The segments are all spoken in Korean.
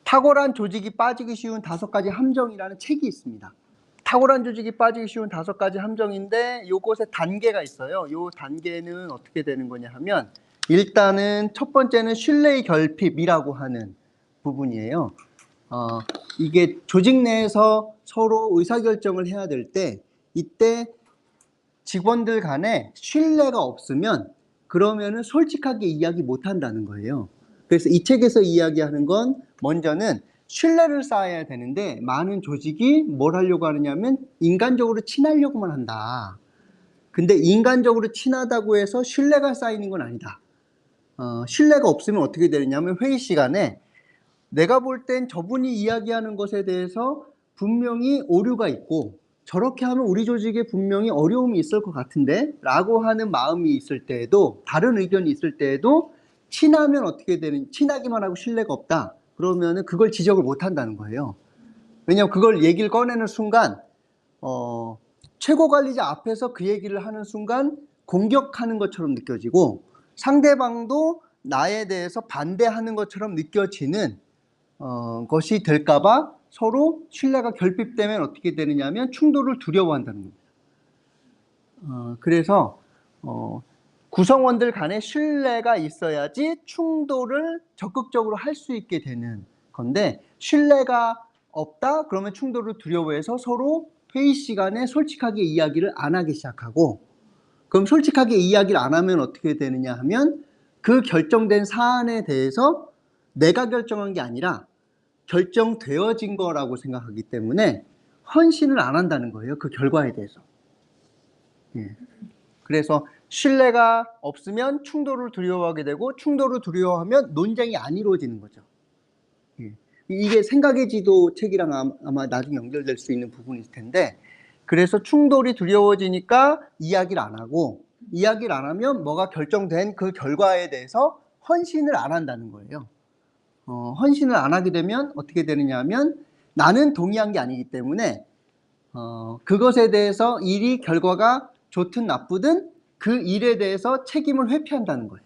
탁월한 조직이 빠지기 쉬운 5가지 함정이라는 책이 있습니다. 탁월한 조직이 빠지기 쉬운 5가지 함정인데 요것에 단계가 있어요. 요 단계는 어떻게 되는 거냐 하면 일단은 첫 번째는 신뢰의 결핍이라고 하는 부분이에요. 이게 조직 내에서 서로 의사결정을 해야 될 때 이때 직원들 간에 신뢰가 없으면 그러면은 솔직하게 이야기 못 한다는 거예요. 그래서 이 책에서 이야기하는 건 먼저는 신뢰를 쌓아야 되는데 많은 조직이 뭘 하려고 하느냐면 인간적으로 친하려고만 한다. 근데 인간적으로 친하다고 해서 신뢰가 쌓이는 건 아니다. 신뢰가 없으면 어떻게 되느냐면 회의 시간에 내가 볼 땐 저분이 이야기하는 것에 대해서 분명히 오류가 있고 저렇게 하면 우리 조직에 분명히 어려움이 있을 것 같은데 라고 하는 마음이 있을 때에도 다른 의견이 있을 때에도 친하면 어떻게 되는 친하기만 하고 신뢰가 없다 그러면은 그걸 지적을 못 한다는 거예요. 왜냐하면 그걸 얘기를 꺼내는 순간 최고 관리자 앞에서 그 얘기를 하는 순간 공격하는 것처럼 느껴지고 상대방도 나에 대해서 반대하는 것처럼 느껴지는 것이 될까봐 서로 신뢰가 결핍되면 어떻게 되느냐 하면 충돌을 두려워한다는 겁니다. 그래서 구성원들 간에 신뢰가 있어야지 충돌을 적극적으로 할 수 있게 되는 건데 신뢰가 없다 그러면 충돌을 두려워해서 서로 회의 시간에 솔직하게 이야기를 안 하기 시작하고 그럼 솔직하게 이야기를 안 하면 어떻게 되느냐 하면 그 결정된 사안에 대해서 내가 결정한 게 아니라 결정되어진 거라고 생각하기 때문에 헌신을 안 한다는 거예요. 그 결과에 대해서. 예. 그래서 신뢰가 없으면 충돌을 두려워하게 되고 충돌을 두려워하면 논쟁이 안 이루어지는 거죠. 예. 이게 생각의 지도 책이랑 아마 나중에 연결될 수 있는 부분일 텐데 그래서 충돌이 두려워지니까 이야기를 안 하고 이야기를 안 하면 뭐가 결정된 그 결과에 대해서 헌신을 안 한다는 거예요. 헌신을 안 하게 되면 어떻게 되느냐 하면 나는 동의한 게 아니기 때문에 그것에 대해서 일이 결과가 좋든 나쁘든 그 일에 대해서 책임을 회피한다는 거예요.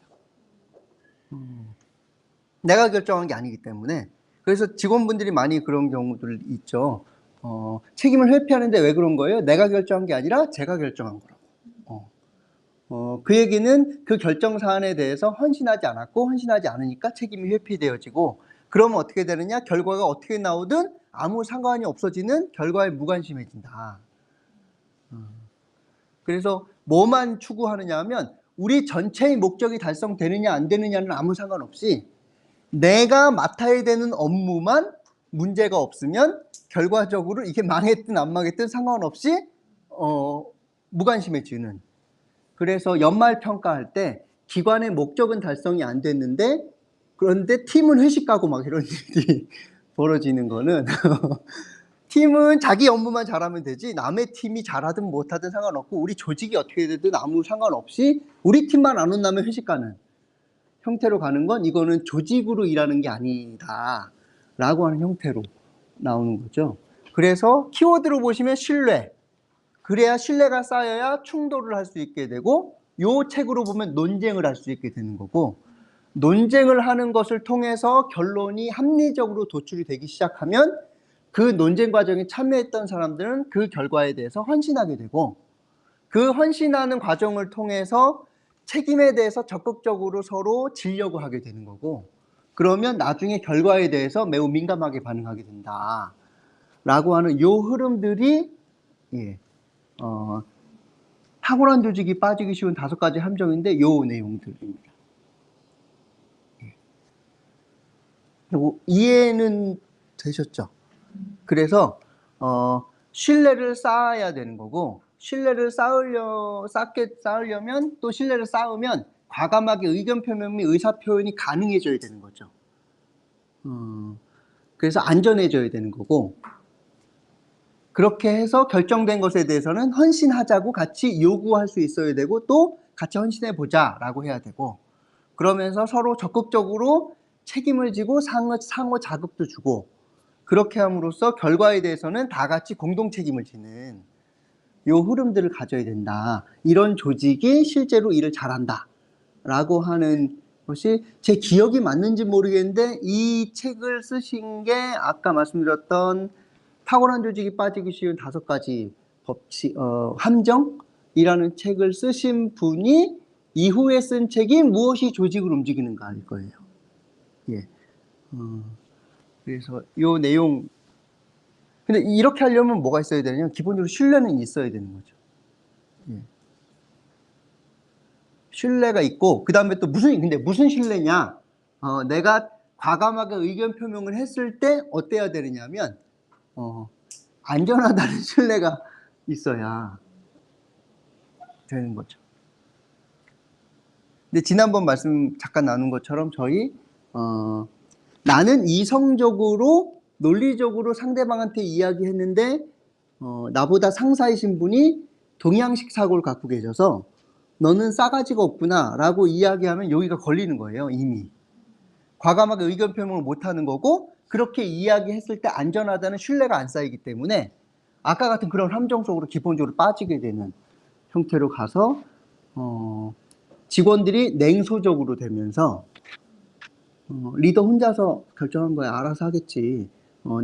내가 결정한 게 아니기 때문에. 그래서 직원분들이 많이 그런 경우들 있죠. 책임을 회피하는데 왜 그런 거예요? 내가 결정한 게 아니라 제가 결정한 거라고. 그 얘기는 그 결정 사안에 대해서 헌신하지 않았고 헌신하지 않으니까 책임이 회피되어지고 그러면 어떻게 되느냐? 결과가 어떻게 나오든 아무 상관이 없어지는 결과에 무관심해진다. 그래서 뭐만 추구하느냐 하면 우리 전체의 목적이 달성되느냐 안 되느냐는 아무 상관없이 내가 맡아야 되는 업무만 문제가 없으면 결과적으로 이게 망했든 안 망했든 상관없이 무관심해지는. 그래서 연말 평가할 때 기관의 목적은 달성이 안 됐는데 그런데 팀은 회식 가고 막 이런 일이 벌어지는 거는 팀은 자기 업무만 잘하면 되지 남의 팀이 잘하든 못하든 상관없고 우리 조직이 어떻게 되든 아무 상관없이 우리 팀만 안 온다면 회식 가는 형태로 가는 건 이거는 조직으로 일하는 게 아니다 라고 하는 형태로 나오는 거죠. 그래서 키워드로 보시면 신뢰, 그래야 신뢰가 쌓여야 충돌을 할 수 있게 되고 요 책으로 보면 논쟁을 할 수 있게 되는 거고 논쟁을 하는 것을 통해서 결론이 합리적으로 도출이 되기 시작하면 그 논쟁 과정에 참여했던 사람들은 그 결과에 대해서 헌신하게 되고 그 헌신하는 과정을 통해서 책임에 대해서 적극적으로 서로 지려고 하게 되는 거고 그러면 나중에 결과에 대해서 매우 민감하게 반응하게 된다 라고 하는 요 흐름들이 탁월한 조직이 빠지기 쉬운 5가지 함정인데 요 내용들입니다. 이해는 되셨죠? 그래서 신뢰를 쌓아야 되는 거고 신뢰를 쌓으려면 또 신뢰를 쌓으면 과감하게 의견 표명 및 의사 표현이 가능해져야 되는 거죠. 그래서 안전해져야 되는 거고 그렇게 해서 결정된 것에 대해서는 헌신하자고 같이 요구할 수 있어야 되고 또 같이 헌신해보자 라고 해야 되고 그러면서 서로 적극적으로 책임을 지고 상호 자극도 주고 그렇게 함으로써 결과에 대해서는 다 같이 공동 책임을 지는 요 흐름들을 가져야 된다. 이런 조직이 실제로 일을 잘한다 라고 하는 것이 제 기억이 맞는지 모르겠는데 이 책을 쓰신 게 아까 말씀드렸던 탁월한 조직이 빠지기 쉬운 5가지 법칙, 함정이라는 책을 쓰신 분이 이후에 쓴 책이 무엇이 조직을 움직이는가일 거예요. 예. 그래서 이 내용, 근데 이렇게 하려면 뭐가 있어야 되냐면 기본적으로 신뢰는 있어야 되는 거죠. 예. 신뢰가 있고, 그 다음에 또 근데 무슨 신뢰냐? 내가 과감하게 의견 표명을 했을 때 어때야 되느냐면, 안전하다는 신뢰가 있어야 되는 거죠. 근데 지난번 말씀 잠깐 나눈 것처럼 저희, 나는 이성적으로, 논리적으로 상대방한테 이야기했는데, 나보다 상사이신 분이 동양식 사고를 갖고 계셔서 너는 싸가지가 없구나 라고 이야기하면 여기가 걸리는 거예요. 이미 과감하게 의견 표명을 못하는 거고, 그렇게 이야기했을 때 안전하다는 신뢰가 안 쌓이기 때문에 아까 같은 그런 함정 속으로 기본적으로 빠지게 되는 형태로 가서 직원들이 냉소적으로 되면서 리더 혼자서 결정한 거야, 알아서 하겠지,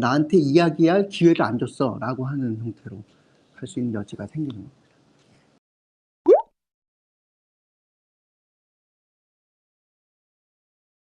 나한테 이야기할 기회를 안 줬어 라고 하는 형태로 갈 수 있는 여지가 생기는 거예요.